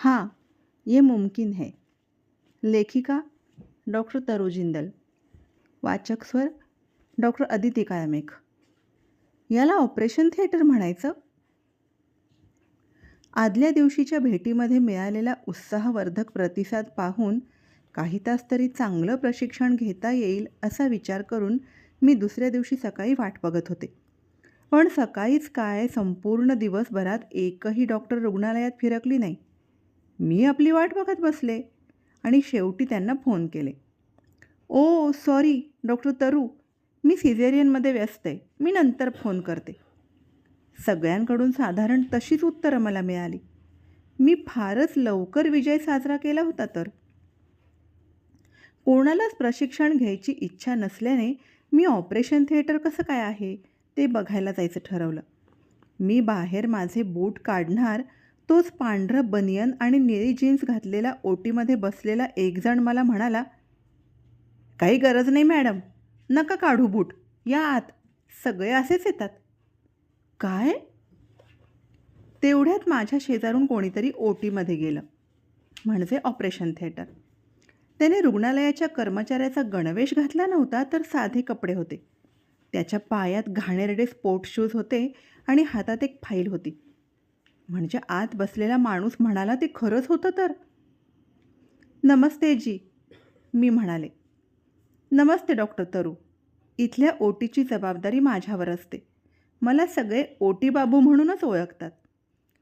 हाँ, ये मुमकिन है. लेखिका डॉक्टर तरु जिंदल. वाचक स्वर डॉक्टर अदिती काळमेघ. याला ऑपरेशन थिएटर म्हणायचं? आदल्या दिवशीच्या भेटीमध्ये मिळालेला उत्साहवर्धक प्रतिसाद पाहून काही तास तरी चांगलं प्रशिक्षण घेता येईल असा विचार करून मी दुसऱ्या दिवशी सकाळी वाट बघत होते. पण सकाळीच काय, संपूर्ण दिवसभरात एकही डॉक्टर रुग्णालयात फिरकली नाही. मी आपली वाट बघत बसले आणि शेवटी त्यांना फोन केले. ओ सॉरी डॉक्टर तरु, मी सिझेरियनमध्ये व्यस्त आहे, मी नंतर फोन करते. सगळ्यांकडून साधारण तशीच उत्तरं मला मिळाली. मी फारच लवकर विजय साजरा केला होता तर. कोणालाच प्रशिक्षण घ्यायची इच्छा नसल्याने मी ऑपरेशन थिएटर कसं काय आहे ते बघायला जायचं ठरवलं. मी बाहेर माझे बूट काढणार तोच पांढरं बनियन आणि निळी जीन्स घातलेला ओटीमध्ये बसलेला एकजण मला म्हणाला, काही गरज नाही मॅडम, नका काढू बूट, या आत, सगळे असेच येतात. काय? तेवढ्यात माझ्या शेजारून कोणीतरी ओटीमध्ये गेलं, म्हणजे ऑपरेशन थिएटर. त्याने रुग्णालयाच्या कर्मचाऱ्याचा गणवेश घातला नव्हता, तर साधे कपडे होते. त्याच्या पायात घाणेरडे स्पोर्ट शूज होते आणि हातात एक फाईल होती. म्हणजे आत बसलेला माणूस म्हणाला ते खरंच होतं तर. नमस्ते जी, मी म्हणाले. नमस्ते डॉक्टर तरु, इथल्या ओटीची जबाबदारी माझ्यावर असते. मला सगळे ओटी बाबू म्हणूनच ओळखतात.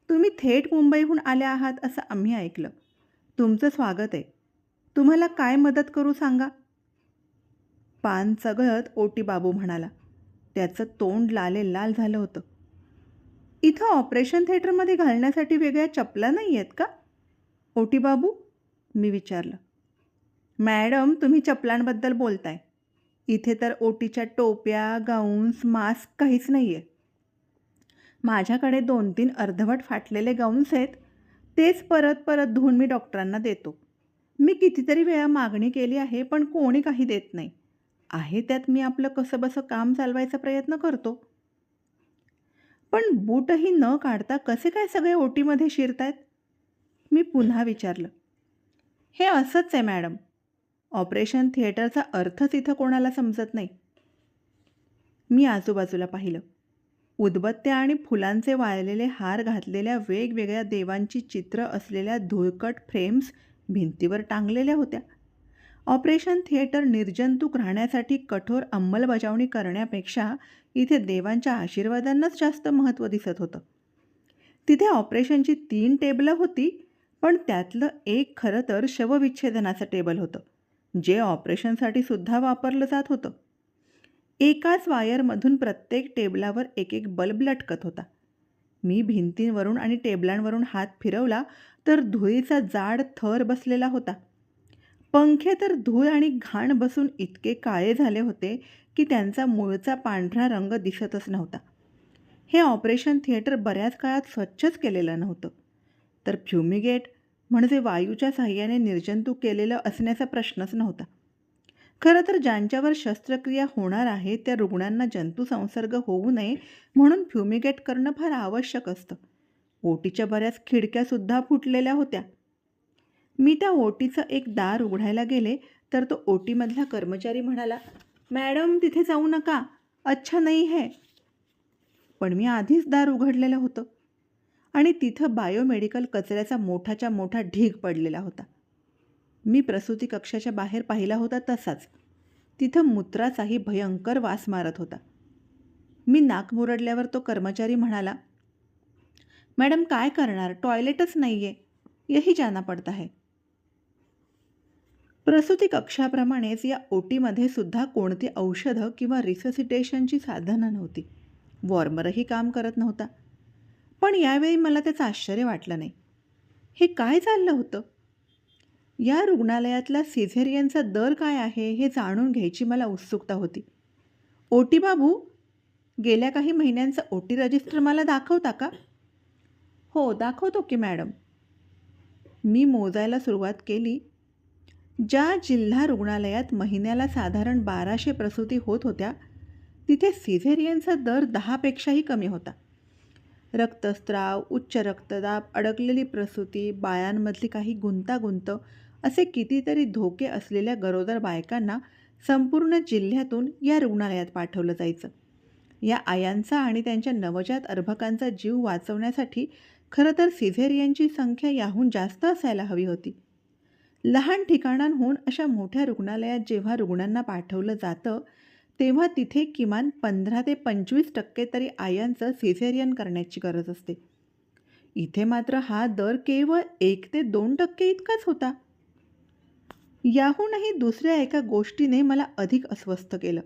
तुम्ही थेट मुंबईहून आल्या आहात असं आम्ही ऐकलं. तुमचं स्वागत आहे. तुम्हाला काय मदत करू सांगा. पान चघळत ओटी बाबू म्हणाला. त्याचं तोंड लाल झालं होतं. इथं ऑपरेशन थिएटरमध्ये घालण्यासाठी वेगळ्या चपला नाही आहेत का ओटी बाबू, मी विचारलं. मॅडम, तुम्ही चपलांबद्दल बोलताय. इथे तर ओटीच्या टोप्या, गाऊन्स, मास्क काहीच नाही आहे. माझ्याकडे 2-3 अर्धवट फाटलेले गाऊन्स आहेत. तेच परत परत धुवून मी डॉक्टरांना देतो. मी कितीतरी वेळा मागणी केली आहे, पण कोणी काही देत नाही. आहे त्यात मी आपलं कसंबसं काम चालवायचा प्रयत्न करतो. पण बूटही न काढता कसे काय सगळे ओटीमध्ये शिरतायत, मी पुन्हा विचारलं. हे असंच आहे मॅडम, ऑपरेशन थिएटरचा अर्थच इथं कोणाला समजत नाही. मी आजूबाजूला पाहिलं. उदबत्त्या आणि फुलांचे वाळलेले हार घातलेल्या वेगवेगळ्या देवांची चित्र असलेल्या धुळकट फ्रेम्स भिंतीवर टांगलेल्या होत्या. ऑपरेशन थिएटर निर्जंतुक राहण्यासाठी कठोर अंमलबजावणी करण्यापेक्षा इथे देवांच्या आशीर्वादांनाच जास्त महत्त्व दिसत होतं. तिथे ऑपरेशनची 3 टेबलं होती, पण त्यातलं एक खरं तर शवविच्छेदनाचं टेबल होतं, जे ऑपरेशनसाठी सुद्धा वापरलं जात होतं. एकाच वायरमधून प्रत्येक टेबलावर एक बल्ब लटकत होता. मी भिंतींवरून आणि टेबलांवरून हात फिरवला तर धुळीचा जाड थर बसलेला होता. पंखे तर धूळ आणि घाण बसून इतके काळे झाले होते की त्यांचा मूळचा पांढरा रंग दिसतच नव्हता. हे ऑपरेशन थिएटर बऱ्याच काळात स्वच्छच केलेलं नव्हतं. तर फ्युमिगेट म्हणजे वायूच्या साह्याने निर्जंतुक केलेलं असण्याचा प्रश्नच नव्हता. खरं तर ज्यांच्यावर शस्त्रक्रिया होणार आहे त्या रुग्णांना जंतुसंसर्ग होऊ नये म्हणून फ्युमिगेट करणं फार आवश्यक असतं. ओटीच्या बऱ्याच खिडक्यासुद्धा फुटलेल्या होत्या. मी त्या ओटीचं एक दार उघडायला गेले तर तो ओटीमधला कर्मचारी म्हणाला, मॅडम तिथे जाऊ नका, अच्छा नाही है. पण मी आधीच दार उघडलेलं होतं आणि तिथं बायोमेडिकल कचऱ्याचा मोठाच्या मोठा ढीग पडलेला होता. मी प्रसूती कक्षाच्या बाहेर पाहिला होता तसाच. तिथं मूत्राचाही भयंकर वास मारत होता. मी नाक मुरडल्यावर तो कर्मचारी म्हणाला, मॅडम काय करणार, टॉयलेटच नाही आहे, यही जाना पडता है. प्रसूती कक्षाप्रमाणेच या ओटीमध्ये सुद्धा कोणती औषधं किंवा रिससिटेशनची साधनं नव्हती. वॉर्मरही काम करत नव्हता. पण यावेळी मला त्याचं आश्चर्य वाटलं नाही. हे काय चाललं होतं? या रुग्णालयातला सिझेरियनचा दर काय आहे हे जाणून घ्यायची मला उत्सुकता होती. ओटी बाबू, गेल्या काही महिन्यांचं ओटी रजिस्टर मला दाखवता का? हो दाखवतो की मॅडम. मी मोजायला सुरुवात केली. ज्या जिल्हा रुग्णालयात महिन्याला साधारण 1200 प्रसूती होत होत्या, तिथे सिझेरियनचा दर 10पेक्षाही कमी होता. रक्तस्राव, उच्च रक्तदाब, अडकलेली प्रसूती, बायांमधली काही गुंतागुंत असे कितीतरी धोके असलेल्या गरोदर बायकांना संपूर्ण जिल्ह्यातून या रुग्णालयात पाठवलं जायचं. या आयांचा आणि त्यांच्या नवजात अर्भकांचा जीव वाचवण्यासाठी खरं तर सिझेरियनची संख्या याहून जास्त असायला हवी होती. लहान ठिकाणांहून अशा मोठ्या रुग्णालयात जेव्हा रुग्णांना पाठवलं जातं, तेव्हा तिथे किमान 15 ते 25% तरी आयांचं सिझेरियन करण्याची गरज असते. इथे मात्र हा दर केवळ 1 ते 2% इतकाच होता. याहूनही दुसऱ्या एका गोष्टीने मला अधिक अस्वस्थ केलं.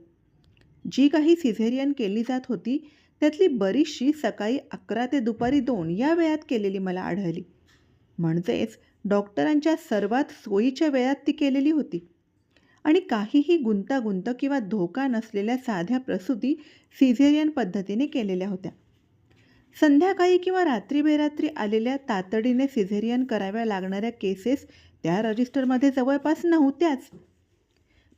जी काही सिझेरियन केली जात होती, त्यातली बरीचशी सकाळी 11 ते दुपारी 2 या वेळात केलेली मला आढळली. म्हणजेच डॉक्टरांच्या सर्वात सोयीच्या वेळात ती केलेली होती. आणि काहीही गुंतागुंत किंवा धोका नसलेल्या साध्या प्रसूती सिझेरियन पद्धतीने केलेल्या होत्या. संध्याकाळी किंवा रात्री बेरात्री आलेल्या तातडीने सिझेरियन कराव्या लागणाऱ्या केसेस त्या रजिस्टरमध्ये जवळपास नव्हत्याच.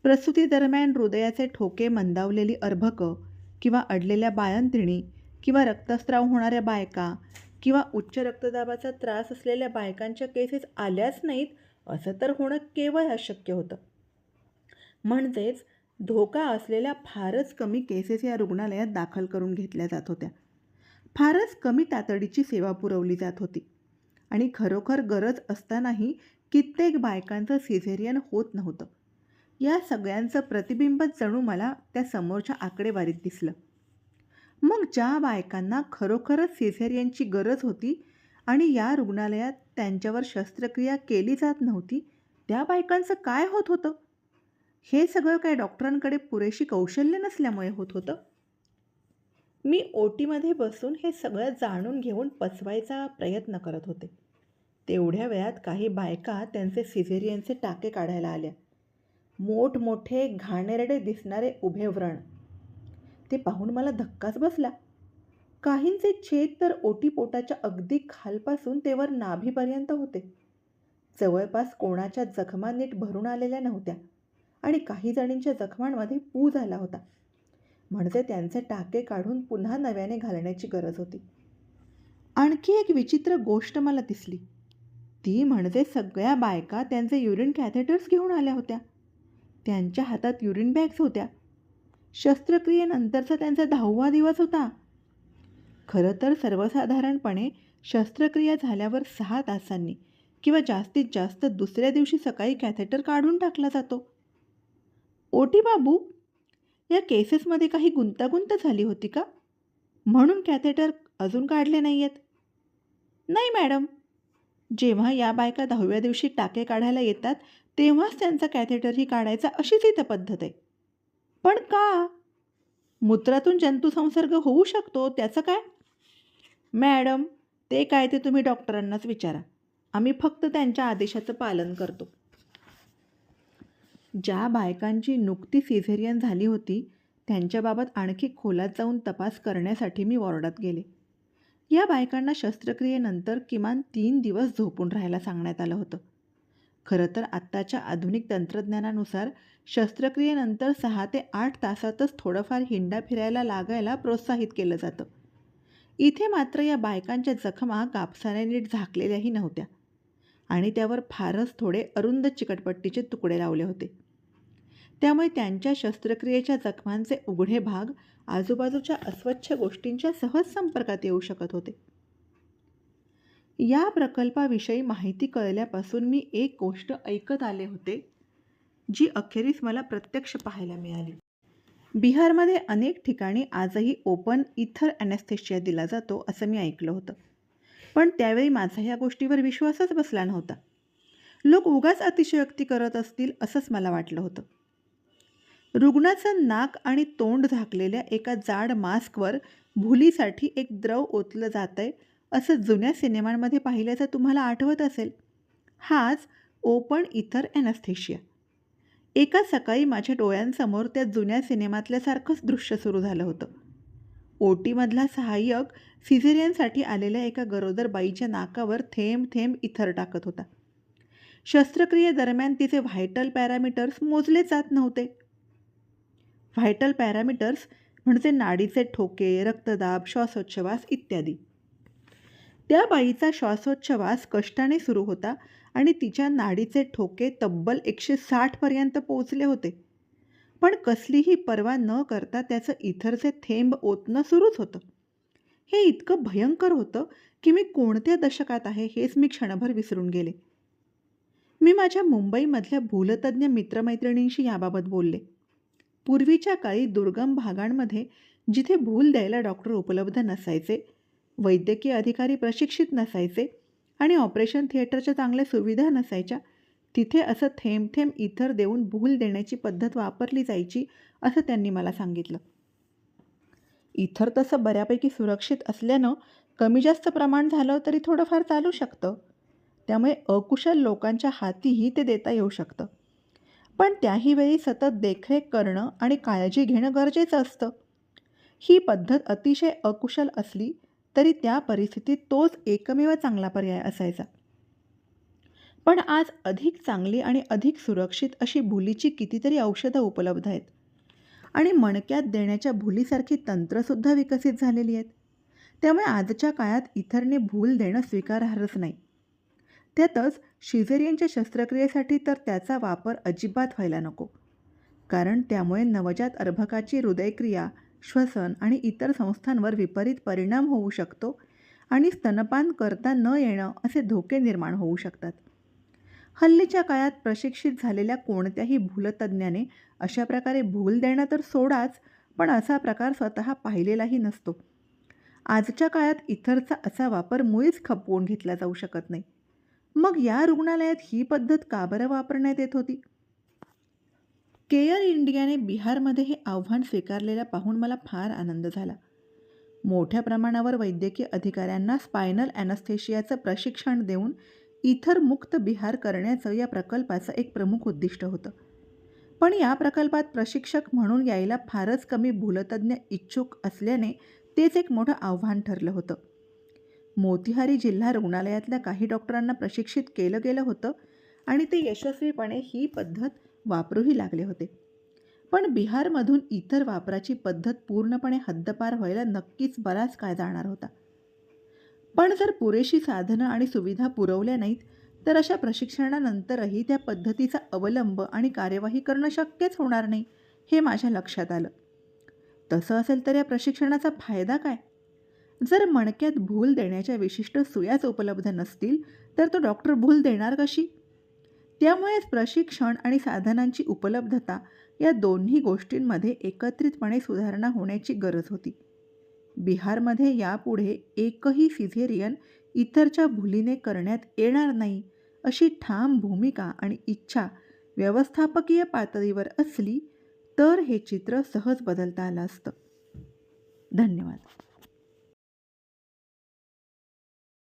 प्रसूतीदरम्यान हृदयाचे ठोके मंदावलेली अर्भकं किंवा अडलेल्या बाळंतिणी किंवा रक्तस्राव होणाऱ्या बायका किंवा उच्च रक्तदाबाचा त्रास असलेल्या बायकांच्या केसेस आल्याच नाहीत असं तर होणं केवळ अशक्य होतं. म्हणजेच धोका असलेल्या फारच कमी केसेस या रुग्णालयात दाखल करून घेतल्या जात होत्या. फारच कमी तातडीची सेवा पुरवली जात होती आणि खरोखर गरज असतानाही कित्येक बायकांचं सिझेरियन होत नव्हतं. या सगळ्यांचं प्रतिबिंबच जणू मला त्या समोरच्या आकडेवारीत दिसलं. मग ज्या बायकांना खरोखरच सिझेरियनची गरज होती आणि या रुग्णालयात त्यांच्यावर शस्त्रक्रिया केली जात नव्हती, त्या बायकांचं काय होत होतं? हे सगळं काय डॉक्टरांकडे पुरेशी कौशल्य नसल्यामुळे होत होतं? मी ओटीमध्ये बसून हे सगळं जाणून घेऊन पचवायचा प्रयत्न करत होते. तेवढ्या वेळात काही बायका त्यांचे सिझेरियनचे टाके काढायला आल्या. मोठमोठे घाणेरडे दिसणारे उभे व्रण. ते पाहून मला धक्काच बसला. काहींचे छेद तर ओटीपोटाच्या अगदी खालपासून ते वर नाभीपर्यंत होते. जवळपास कोणाच्या जखमा नीट भरून आलेल्या नव्हत्या आणि काही जणींच्या जखमांमध्ये पू झाला होता. म्हणजे त्यांचे टाके काढून पुन्हा नव्याने घालण्याची गरज होती. आणखी एक विचित्र गोष्ट मला दिसली. ती म्हणजे सगळ्या बायका त्यांचे युरिन कॅथेटर्स घेऊन आल्या होत्या. त्यांच्या हातात युरिन बॅग्स होत्या. शस्त्रक्रियेनंतरचा त्यांचा 10वा दिवस होता. खरं तर सर्वसाधारणपणे शस्त्रक्रिया झाल्यावर 6 तासांनी किंवा जास्तीत जास्त दुसऱ्या दिवशी सकाळी कॅथेटर काढून टाकला जातो. ओटी बाबू, या केसेसमध्ये काही गुंतागुंत झाली होती का? म्हणून कॅथेटर अजून काढले नाही आहेत? नाही मॅडम. जेव्हा या बायका 10व्या दिवशी टाके काढायला येतात तेव्हाच त्यांचा कॅथेटरही काढायचा अशीच इथं पद्धत आहे. पण का? मूत्रातून जंतुसंसर्ग होऊ शकतो, त्याचं काय? मॅडम, ते काय ते तुम्ही डॉक्टरांनाच विचारा. आम्ही फक्त त्यांच्या आदेशाचं पालन करतो. ज्या बायकांची नुकती सिझेरियन झाली होती त्यांच्याबाबत आणखी खोलात जाऊन तपास करण्यासाठी मी वॉर्डात गेले. या बायकांना शस्त्रक्रियेनंतर किमान 3 दिवस झोपून राहायला सांगण्यात आलं होतं. खरं तर आत्ताच्या आधुनिक तंत्रज्ञानानुसार शस्त्रक्रियेनंतर 6 ते 8 तासातच थोडंफार हिंडा फिरायला लागायला प्रोत्साहित केलं जातं. इथे मात्र या बायकांच्या जखमा कापसाने नीट झाकलेल्याही नव्हत्या आणि त्यावर फारच थोडे अरुंद चिकटपट्टीचे तुकडे लावले होते. त्यामुळे त्यांच्या शस्त्रक्रियेच्या जखमांचे उघडे भाग आजूबाजूच्या अस्वच्छ गोष्टींच्या सहज संपर्कात येऊ शकत होते. या प्रकल्पाविषयी माहिती कळल्यापासून मी एक गोष्ट ऐकत आले होते, जी अखेरीस मला प्रत्यक्ष पाहायला मिळाली. बिहारमध्ये अनेक ठिकाणी आजही ओपन इथर ॲनेस्थेशिया दिला जातो असं मी ऐकलं होतं. पण त्यावेळी माझा या गोष्टीवर विश्वासच बसला नव्हता. लोक उगाच अतिशयोक्ती करत असतील असंच मला वाटलं होतं. रुग्णाचं नाक आणि तोंड झाकलेल्या एका जाड मास्कवर भुलीसाठी एक द्रव ओतलं जात आहे असं जुन्या सिनेमांमध्ये पाहिल्याचं तुम्हाला आठवत असेल. हाच ओपन इथर ॲनेस्थेशिया. एका सकाळी माझ्या डोळ्यांसमोर त्या जुन्या सिनेमातल्यासारखंच दृश्य सुरू झालं होतं. ओटीमधला सहाय्यक सिझेरियनसाठी आलेल्या एका गरोदर बाईच्या नाकावर थेंब थेंब इथर टाकत होता. शस्त्रक्रियेदरम्यान तिचे व्हायटल पॅरामीटर्स मोजले जात नव्हते. व्हायटल पॅरामीटर्स म्हणजे नाडीचे ठोके, रक्तदाब, श्वासोच्छवास इत्यादी. त्या बाईचा श्वासोच्छवास कष्टाने सुरू होता आणि तिच्या नाडीचे ठोके तब्बल 160 पर्यंत पोहोचले होते. पण कसलीही पर्वा न करता त्याचं इथरचे थेंब ओतणं सुरूच होतं. हे इतकं भयंकर होतं की मी कोणत्या दशकात आहे हेच मी क्षणभर विसरून गेले. मी माझ्या मुंबईमधल्या भूलतज्ञ मित्रमैत्रिणींशी याबाबत बोलले. पूर्वीच्या काळी दुर्गम भागांमध्ये जिथे भूल द्यायला डॉक्टर उपलब्ध नसायचे, वैद्यकीय अधिकारी प्रशिक्षित नसायचे आणि ऑपरेशन थिएटरच्या चांगल्या सुविधा नसायच्या, तिथे असं थेंब थेंब इथर देऊन भूल देण्याची पद्धत वापरली जायची असं त्यांनी मला सांगितलं. इथर तसं बऱ्यापैकी सुरक्षित असल्यानं कमी जास्त प्रमाण झालं तरी थोडंफार चालू शकतं. त्यामुळे अकुशल लोकांच्या हातीही ते देता येऊ शकतं. पण त्याही वेळी सतत देखरेख करणं आणि काळजी घेणं गरजेचं असतं. ही पद्धत अतिशय अकुशल असली तरी त्या परिस्थितीत तोच एकमेव चांगला पर्याय असायचा. पण आज अधिक चांगली आणि अधिक सुरक्षित अशी भुलीची कितीतरी औषधं उपलब्ध आहेत आणि मणक्यात देण्याच्या भुलीसारखी तंत्रंसुद्धा विकसित झालेली आहेत. त्यामुळे आजच्या काळात इथरने भूल देणं स्वीकारार्हच नाही. त्यातच शिझेरियनच्या शस्त्रक्रियेसाठी तर त्याचा वापर अजिबात व्हायला नको, कारण त्यामुळे नवजात अर्भकाची हृदयक्रिया, श्वसन आणि इतर संस्थांवर विपरीत परिणाम होऊ शकतो आणि स्तनपान करता न येणं असे धोके निर्माण होऊ शकतात. हल्लीच्या काळात प्रशिक्षित झालेल्या कोणत्याही भूलतज्ञाने अशा प्रकारे भूल देणं तर सोडाच, पण असा प्रकार स्वतः पाहिलेलाही नसतो. आजच्या काळात इथरचा असा वापर मुळीच खपवून घेतला जाऊ शकत नाही. मग या रुग्णालयात ही पद्धत का बरं वापरण्यात येत होती? केअर इंडियाने बिहारमध्ये हे आव्हान स्वीकारलेलं पाहून मला फार आनंद झाला. मोठ्या प्रमाणावर वैद्यकीय अधिकाऱ्यांना स्पायनल ॲनेस्थेशियाचं प्रशिक्षण देऊन इथरमुक्त बिहार करण्याचं या प्रकल्पाचं एक प्रमुख उद्दिष्ट होतं. पण या प्रकल्पात प्रशिक्षक म्हणून यायला फारच कमी भूलतज्ञ इच्छुक असल्याने तेच एक मोठं आव्हान ठरलं होतं. मोतीहारी जिल्हा रुग्णालयातल्या काही डॉक्टरांना प्रशिक्षित केलं गेलं होतं आणि ते यशस्वीपणे ही पद्धत वापरूही लागले होते. पण बिहारमधून इतर वापराची पद्धत पूर्णपणे हद्दपार व्हायला नक्कीच बराच काळ जाणार होता. पण जर पुरेशी साधनं आणि सुविधा पुरवल्या नाहीत तर अशा प्रशिक्षणानंतरही त्या पद्धतीचा अवलंब आणि कार्यवाही करणं शक्यच होणार नाही, हे माझ्या लक्षात आलं. तसं असेल तर या प्रशिक्षणाचा फायदा काय? जर मणक्यात भूल देण्याच्या विशिष्ट सुयाच उपलब्ध नसतील तर तो डॉक्टर भूल देणार कशी? त्यामुळेच प्रशिक्षण आणि साधनांची उपलब्धता या दोन्ही गोष्टींमध्ये एकत्रितपणे सुधारणा होण्याची गरज होती. बिहारमध्ये यापुढे एकही सिझेरियन इथरच्या भुलीने करण्यात येणार नाही अशी ठाम भूमिका आणि इच्छा व्यवस्थापकीय पातळीवर असली तर हे चित्र सहज बदलता आलं असतं. धन्यवाद.